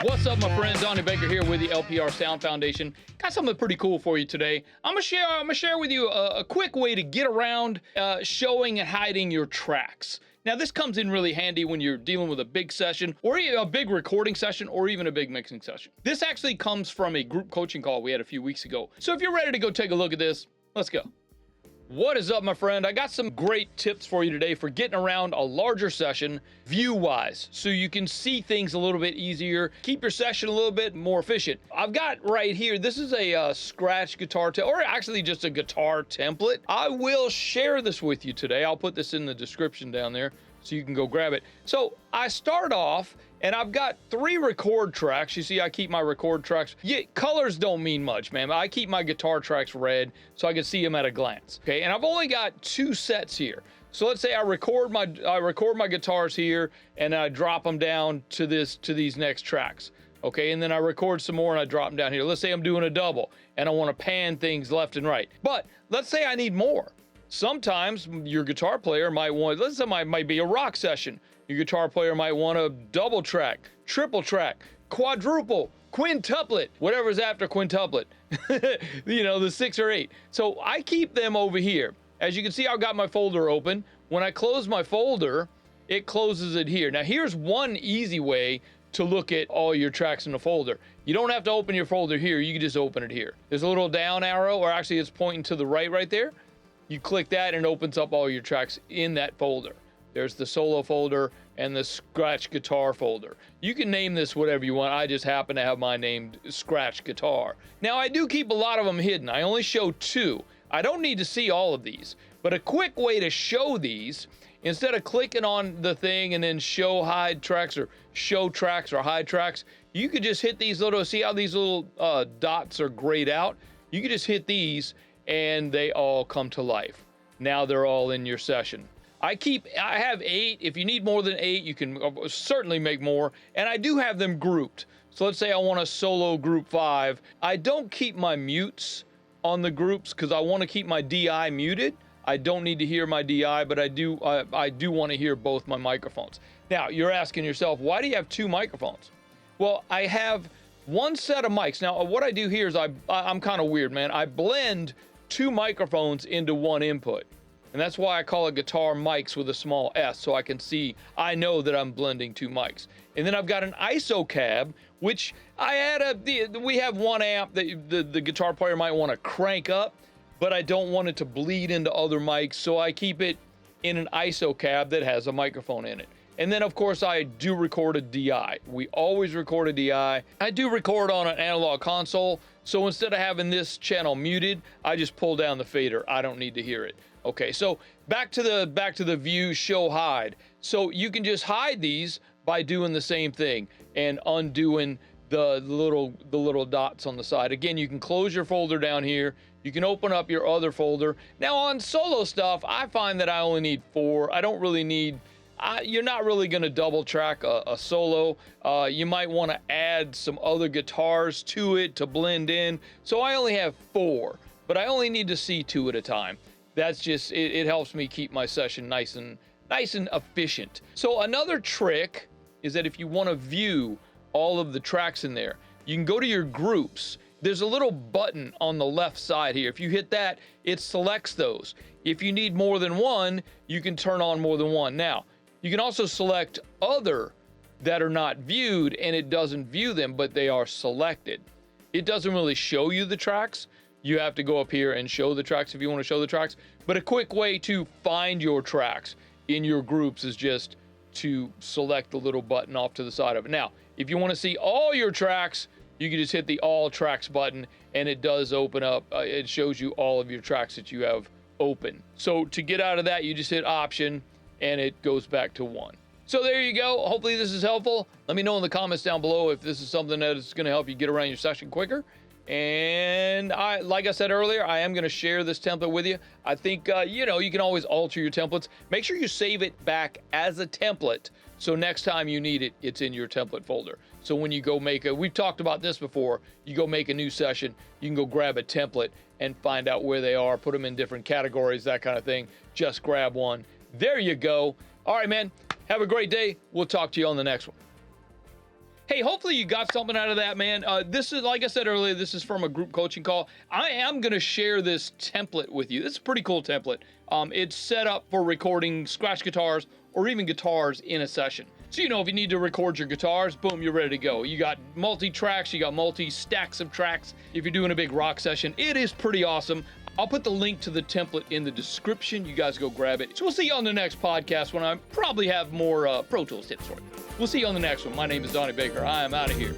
What's up, my friend? Donnie Baker here with the LPR Sound Foundation. Got something pretty cool for you today. I'm gonna share with you a quick way to get around showing and hiding your tracks. Now, this comes in really handy when you're dealing with a big session, or a big recording session, or even a big mixing session. This actually comes from a group coaching call we had a few weeks ago. So if you're ready to go take a look at this, let's go. What is up, my friend? I got some great tips for you today for getting around a larger session view-wise, so you can see things a little bit easier, keep your session a little bit more efficient. I've got right here, this is a scratch guitar, or actually just a guitar template. I will share this with you today. I'll put this in the description down there so you can go grab it. So I start off, and I've got 3 record tracks. You see, I keep my record tracks. Yeah, colors don't mean much, man. I keep my guitar tracks red so I can see them at a glance. Okay, and I've only got 2 sets here. So let's say I record my guitars here, and I drop them down to these next tracks. Okay, and then I record some more and I drop them down here. Let's say I'm doing a double, and I want to pan things left and right. But let's say I need more. Sometimes your guitar player might want, let's say it might be a rock session. Your guitar player might want a double track, triple track, quadruple, quintuplet, whatever's after quintuplet, you know, the 6 or 8. So I keep them over here. As you can see, I've got my folder open. When I close my folder, it closes it here. Now, here's one easy way to look at all your tracks in the folder. You don't have to open your folder here. You can just open it here. There's a little down arrow, or actually it's pointing to the right there. You click that and it opens up all your tracks in that folder. There's the solo folder and the scratch guitar folder. You can name this whatever you want. I just happen to have mine named scratch guitar. Now, I do keep a lot of them hidden. I only show 2. I don't need to see all of these, but a quick way to show these, instead of clicking on the thing and then show hide tracks or show tracks or hide tracks, you could just hit these little, see how these little dots are grayed out? You could just hit these and they all come to life. Now they're all in your session. I have 8. If you need more than 8, you can certainly make more. And I do have them grouped. So let's say I want a solo group 5. I don't keep my mutes on the groups because I want to keep my DI muted. I don't need to hear my DI, but I do want to hear both my microphones. Now, you're asking yourself, why do you have 2 microphones? Well, I have 1 set of mics. Now, what I do here is I'm kind of weird, man. I blend 2 microphones into 1 input. And that's why I call it guitar mics with a small s, so I know that I'm blending 2 mics. And then I've got an ISO cab, which we have 1 amp that the guitar player might want to crank up, but I don't want it to bleed into other mics, so I keep it in an ISO cab that has a microphone in it. And then, of course, I do record a DI. We always record a DI. I do record on an analog console, so instead of having this channel muted, I just pull down the fader. I don't need to hear it. Okay, so back to the view, show, hide. So you can just hide these by doing the same thing and undoing the little dots on the side. Again, you can close your folder down here. You can open up your other folder. Now, on solo stuff, I find that I only need 4. I don't really need... you're not really going to double track a solo. You might want to add some other guitars to it to blend in. So I only have 4, but I only need to see 2 at a time. That's just, it helps me keep my session nice and efficient. So another trick is that if you want to view all of the tracks in there, you can go to your groups. There's a little button on the left side here. If you hit that, it selects those. If you need more than 1, you can turn on more than 1. Now, you can also select other that are not viewed, and it doesn't view them, but they are selected. It doesn't really show you the tracks. You have to go up here and show the tracks if you want to show the tracks. But a quick way to find your tracks in your groups is just to select the little button off to the side of it. Now, if you want to see all your tracks, you can just hit the all tracks button, and it does open up. It shows you all of your tracks that you have open. So to get out of that, you just hit option, and it goes back to 1. So there you go. Hopefully this is helpful. Let me know in the comments down below if this is something that is going to help you get around your session quicker. And like I said earlier, I am going to share this template with you. I think, you can always alter your templates. Make sure you save it back as a template, so next time you need it, it's in your template folder. So when you go we've talked about this before, you go make a new session, you can go grab a template and find out where they are, put them in different categories, that kind of thing. Just grab one. There you go. All right, man. Have a great day. We'll talk to you on the next one. Hey, hopefully you got something out of that, man. This is, like I said earlier, this is from a group coaching call. I am going to share this template with you. This is a pretty cool template. It's set up for recording scratch guitars or even guitars in a session. So, if you need to record your guitars, boom, you're ready to go. You got multi-tracks, you got multi-stacks of tracks. If you're doing a big rock session, it is pretty awesome. I'll put the link to the template in the description. You guys go grab it. So we'll see you on the next podcast when I probably have more Pro Tools tips for you. We'll see you on the next one. My name is Donnie Baker. I am out of here.